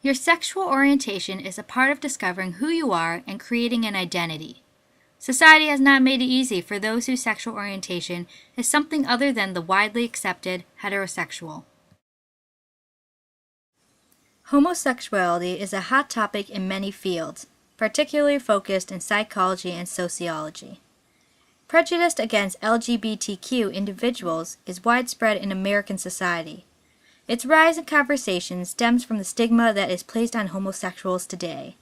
Your sexual orientation is a part of discovering who you are and creating an identity. Society has not made it easy for those whose sexual orientation is something other than the widely accepted heterosexual. Homosexuality is a hot topic in many fields, particularly focused in psychology and sociology. Prejudice against LGBTQ individuals is widespread in American society. Its rise in conversation stems from the stigma that is placed on homosexuals today.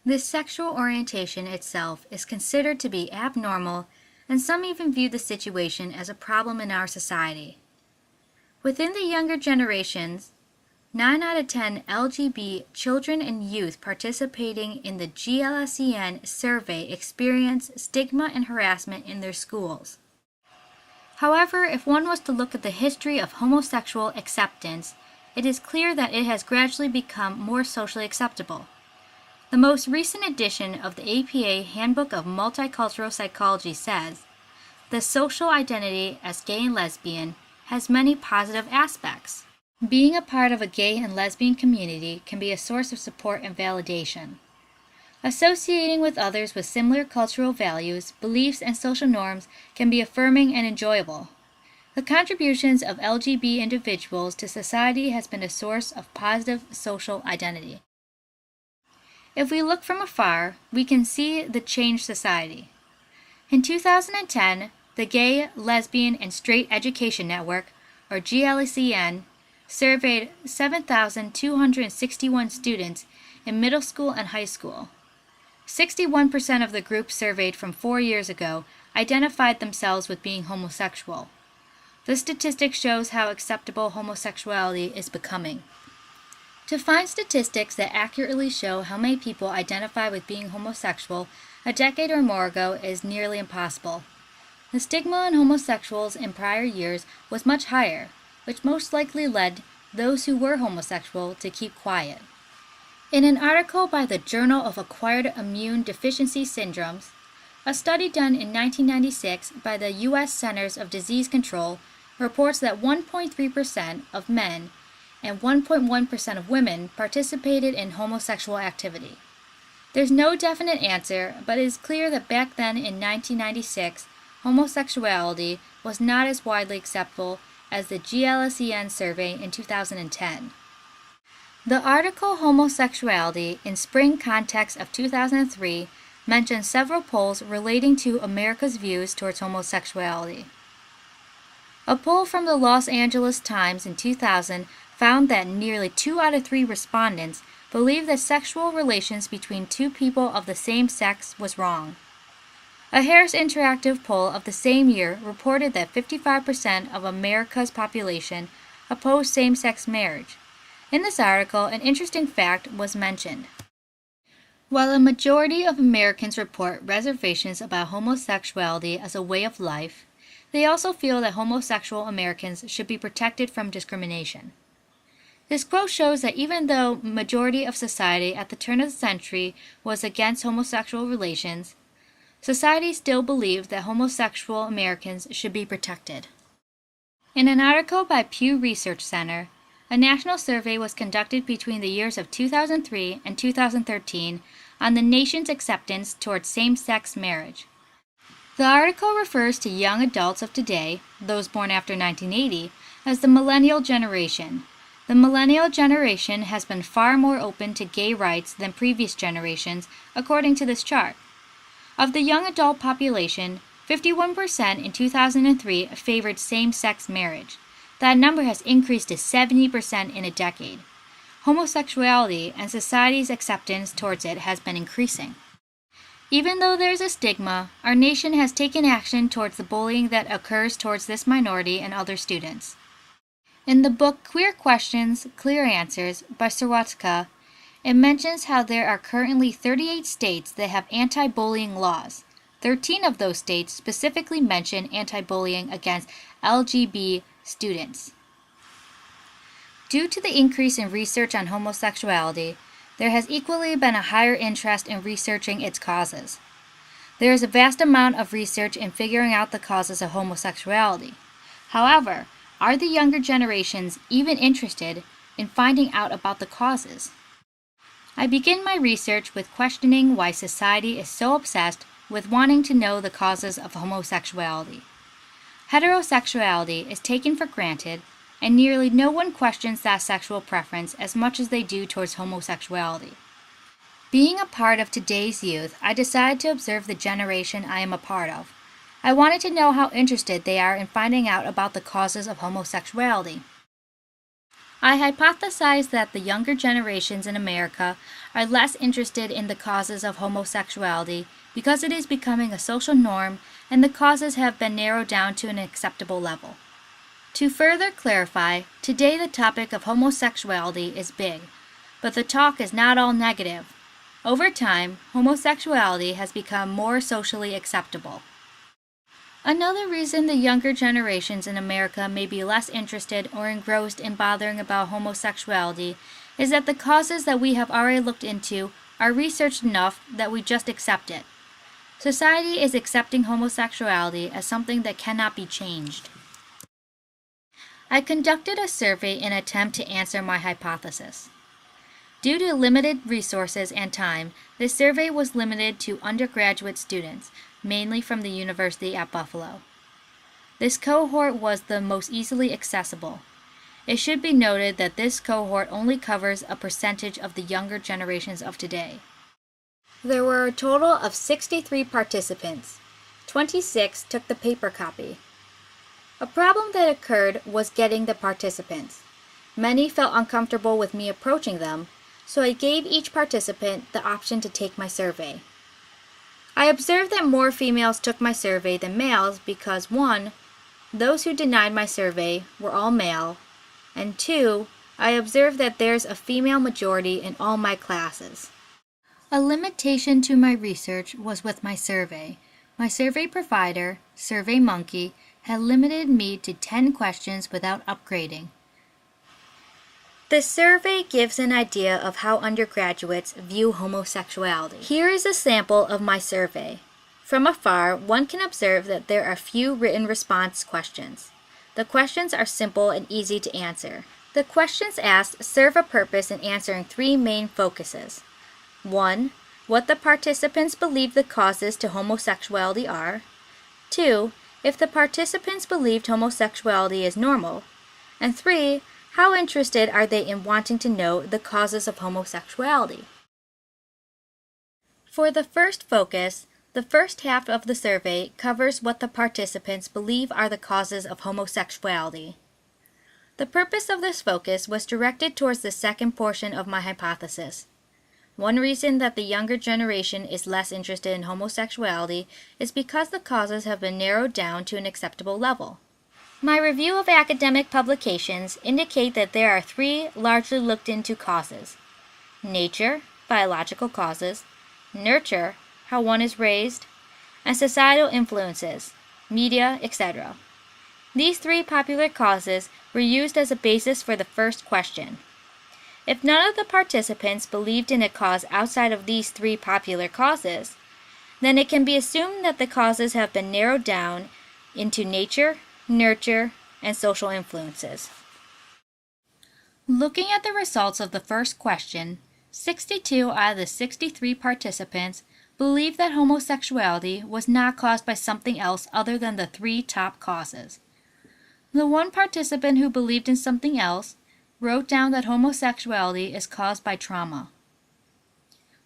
This sexual orientation itself is considered to be abnormal, and some even view the situation as a problem in our society. Within the younger generations, 9 out of 10 LGBT children and youth participating in the GLSEN survey experience stigma and harassment in their schools. However, if one was to look at the history of homosexual acceptance, it is clear that it has gradually become more socially acceptable. The most recent edition of the APA Handbook of Multicultural Psychology says, "The social identity as gay and lesbian has many positive aspects. Being a part of a gay and lesbian community can be a source of support and validation. Associating with others with similar cultural values, beliefs, and social norms can be affirming and enjoyable. The contributions of LGBT individuals to society has been a source of positive social identity." If we look from afar, we can see the changed society. In 2010, the Gay, Lesbian, and Straight Education Network, or GLSEN, surveyed 7,261 students in middle school and high school. 61% of the group surveyed from 4 years ago identified themselves with being homosexual. This statistic shows how acceptable homosexuality is becoming. To find statistics that accurately show how many people identify with being homosexual a decade or more ago is nearly impossible. The stigma on homosexuals in prior years was much higher, which most likely led those who were homosexual to keep quiet. In an article by the Journal of Acquired Immune Deficiency Syndromes, a study done in 1996 by the U.S. Centers of Disease Control reports that 1.3% of men and 1.1% of women participated in homosexual activity. There's no definite answer, but it is clear that back then in 1996, homosexuality was not as widely acceptable as the GLSEN survey in 2010. The article Homosexuality in Spring Context of 2003 mentions several polls relating to America's views towards homosexuality. A poll from the Los Angeles Times in 2000 found that nearly 2 out of 3 respondents believed that sexual relations between two people of the same sex was wrong. A Harris Interactive poll of the same year reported that 55% of America's population opposed same-sex marriage. In this article, an interesting fact was mentioned. While a majority of Americans report reservations about homosexuality as a way of life, they also feel that homosexual Americans should be protected from discrimination. This quote shows that even though majority of society at the turn of the century was against homosexual relations, society still believed that homosexual Americans should be protected. In an article by Pew Research Center, a national survey was conducted between the years of 2003 and 2013 on the nation's acceptance towards same-sex marriage. The article refers to young adults of today, those born after 1980, as the millennial generation. The millennial generation has been far more open to gay rights than previous generations, according to this chart. Of the young adult population, 51% in 2003 favored same-sex marriage. That number has increased to 70% in a decade. Homosexuality and society's acceptance towards it has been increasing. Even though there is a stigma, our nation has taken action towards the bullying that occurs towards this minority and other students. In the book Queer Questions, Clear Answers by Sorotka, it mentions how there are currently 38 states that have anti-bullying laws. 13 of those states specifically mention anti-bullying against LGBT students. Due to the increase in research on homosexuality, there has equally been a higher interest in researching its causes. There is a vast amount of research in figuring out the causes of homosexuality. However, are the younger generations even interested in finding out about the causes. I begin my research with questioning why society is so obsessed with wanting to know the causes of homosexuality. Heterosexuality is taken for granted, and nearly no one questions that sexual preference as much as they do towards homosexuality. Being a part of today's youth, I decided to observe the generation I am a part of. I wanted to know how interested they are in finding out about the causes of homosexuality. I hypothesized that the younger generations in America are less interested in the causes of homosexuality because it is becoming a social norm and the causes have been narrowed down to an acceptable level. To further clarify, today the topic of homosexuality is big, but the talk is not all negative. Over time, homosexuality has become more socially acceptable. Another reason the younger generations in America may be less interested or engrossed in bothering about homosexuality is that the causes that we have already looked into are researched enough that we just accept it. Society is accepting homosexuality as something that cannot be changed. I conducted a survey in an attempt to answer my hypothesis. Due to limited resources and time, this survey was limited to undergraduate students, mainly from the University at Buffalo. This cohort was the most easily accessible. It should be noted that this cohort only covers a percentage of the younger generations of today. There were a total of 63 participants. 26 took the paper copy. A problem that occurred was getting the participants. Many felt uncomfortable with me approaching them, so I gave each participant the option to take my survey. I observed that more females took my survey than males because 1. Those who denied my survey were all male, and 2. I observed that there's a female majority in all my classes. A limitation to my research was with my survey. My survey provider, SurveyMonkey, had limited me to 10 questions without upgrading. The survey gives an idea of how undergraduates view homosexuality. Here is a sample of my survey. From afar, one can observe that there are few written response questions. The questions are simple and easy to answer. The questions asked serve a purpose in answering 3 main focuses. 1. What the participants believe the causes to homosexuality are. 2. If the participants believed homosexuality is normal. And 3. How interested are they in wanting to know the causes of homosexuality? For the first focus, the first half of the survey covers what the participants believe are the causes of homosexuality. The purpose of this focus was directed towards the second portion of my hypothesis. One reason that the younger generation is less interested in homosexuality is because the causes have been narrowed down to an acceptable level. My review of academic publications indicate that there are 3 largely looked into causes: nature, biological causes; nurture, how one is raised; and societal influences, media, etc. These 3 popular causes were used as a basis for the first question. If none of the participants believed in a cause outside of these 3 popular causes, then it can be assumed that the causes have been narrowed down into nature, nurture, and social influences. Looking at the results of the first question, 62 out of the 63 participants believed that homosexuality was not caused by something else other than the 3 top causes. The one participant who believed in something else wrote down that homosexuality is caused by trauma.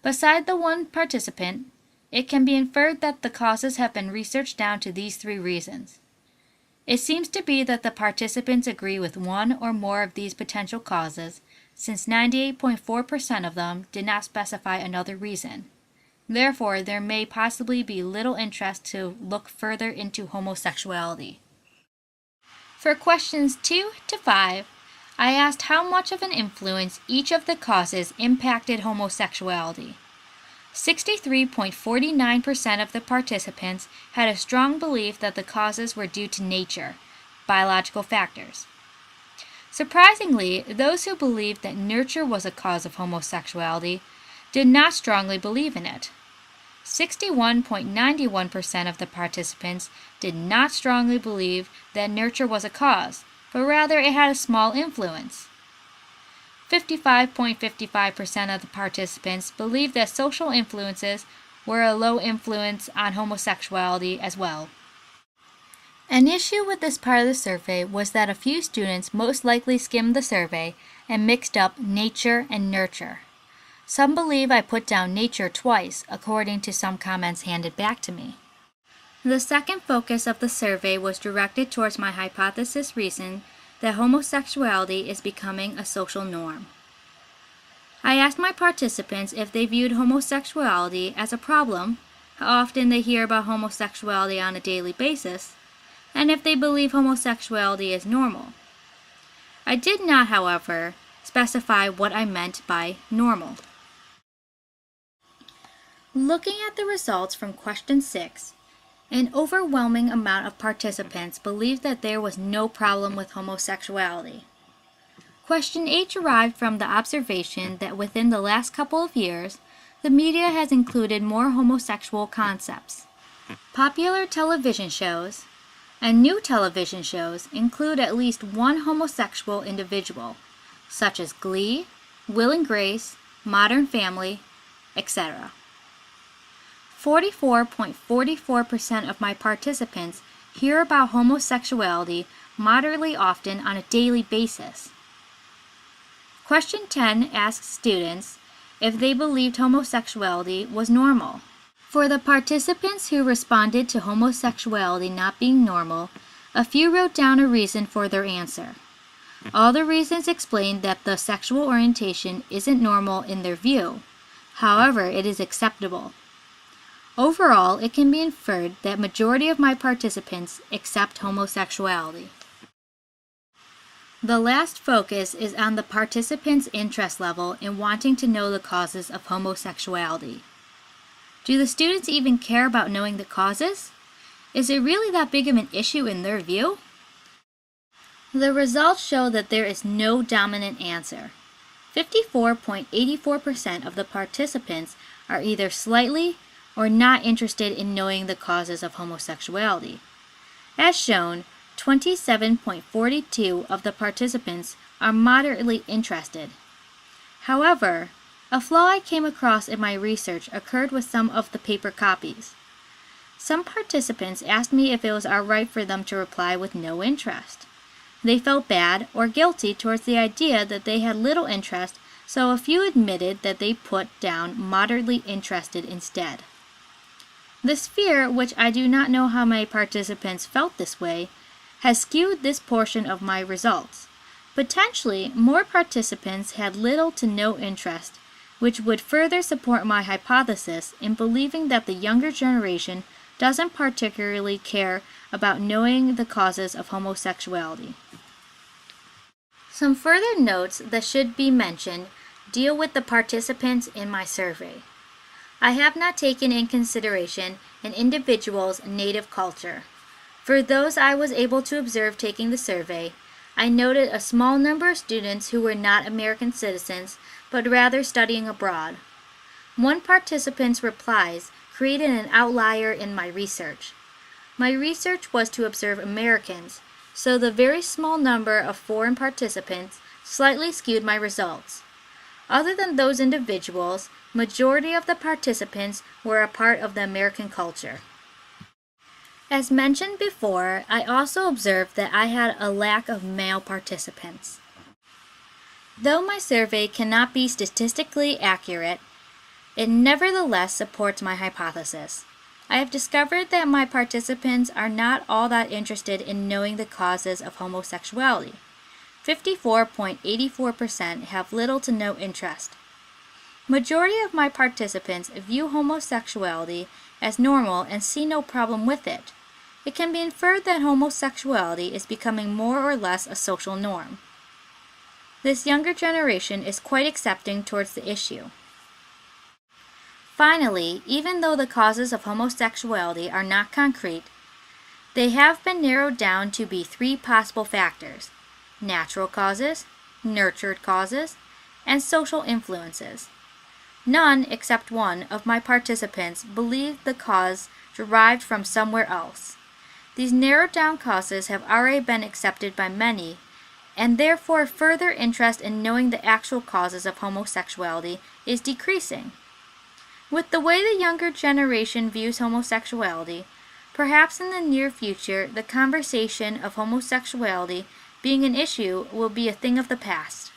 Beside the one participant, it can be inferred that the causes have been researched down to these 3 reasons. It seems to be that the participants agree with one or more of these potential causes, since 98.4% of them did not specify another reason. Therefore, there may possibly be little interest to look further into homosexuality. For questions 2 to 5, I asked how much of an influence each of the causes impacted homosexuality. 63.49% of the participants had a strong belief that the causes were due to nature, biological factors. Surprisingly, those who believed that nurture was a cause of homosexuality did not strongly believe in it. 61.91% of the participants did not strongly believe that nurture was a cause, but rather it had a small influence. 55.55% of the participants believed that social influences were a low influence on homosexuality as well. An issue with this part of the survey was that a few students most likely skimmed the survey and mixed up nature and nurture. Some believe I put down nature twice, according to some comments handed back to me. The second focus of the survey was directed towards my hypothesis reason that homosexuality is becoming a social norm. I asked my participants if they viewed homosexuality as a problem, how often they hear about homosexuality on a daily basis, and if they believe homosexuality is normal. I did not, however, specify what I meant by normal. Looking at the results from question 6, an overwhelming amount of participants believed that there was no problem with homosexuality. Question 8 derived from the observation that within the last couple of years, the media has included more homosexual concepts. Popular television shows and new television shows include at least one homosexual individual, such as Glee, Will and Grace, Modern Family, etc. 44.44% of my participants hear about homosexuality moderately often on a daily basis. Question 10 asks students if they believed homosexuality was normal. For the participants who responded to homosexuality not being normal, a few wrote down a reason for their answer. All the reasons explained that the sexual orientation isn't normal in their view. However, it is acceptable. Overall, it can be inferred that majority of my participants accept homosexuality. The last focus is on the participants' interest level in wanting to know the causes of homosexuality. Do the students even care about knowing the causes? Is it really that big of an issue in their view? The results show that there is no dominant answer. 54.84% of the participants are either slightly or not interested in knowing the causes of homosexuality. As shown, 27.42% of the participants are moderately interested. However, a flaw I came across in my research occurred with some of the paper copies. Some participants asked me if it was alright for them to reply with no interest. They felt bad or guilty towards the idea that they had little interest, so a few admitted that they put down moderately interested instead. This fear, which I do not know how my participants felt this way, has skewed this portion of my results. Potentially, more participants had little to no interest, which would further support my hypothesis in believing that the younger generation doesn't particularly care about knowing the causes of homosexuality. Some further notes that should be mentioned deal with the participants in my survey. I have not taken in consideration an individual's native culture. For those I was able to observe taking the survey, I noted a small number of students who were not American citizens, but rather studying abroad. One participant's replies created an outlier in my research. My research was to observe Americans, so the very small number of foreign participants slightly skewed my results. Other than those individuals, majority of the participants were a part of the American culture. As mentioned before, I also observed that I had a lack of male participants. Though my survey cannot be statistically accurate, it nevertheless supports my hypothesis. I have discovered that my participants are not all that interested in knowing the causes of homosexuality. 54.84% have little to no interest. Majority of my participants view homosexuality as normal and see no problem with it. It can be inferred that homosexuality is becoming more or less a social norm. This younger generation is quite accepting towards the issue. Finally, even though the causes of homosexuality are not concrete, they have been narrowed down to be 3 possible factors: natural causes, nurtured causes, and social influences. None, except one, of my participants believed the cause derived from somewhere else. These narrowed down causes have already been accepted by many, and therefore further interest in knowing the actual causes of homosexuality is decreasing. With the way the younger generation views homosexuality, perhaps in the near future the conversation of homosexuality being an issue will be a thing of the past.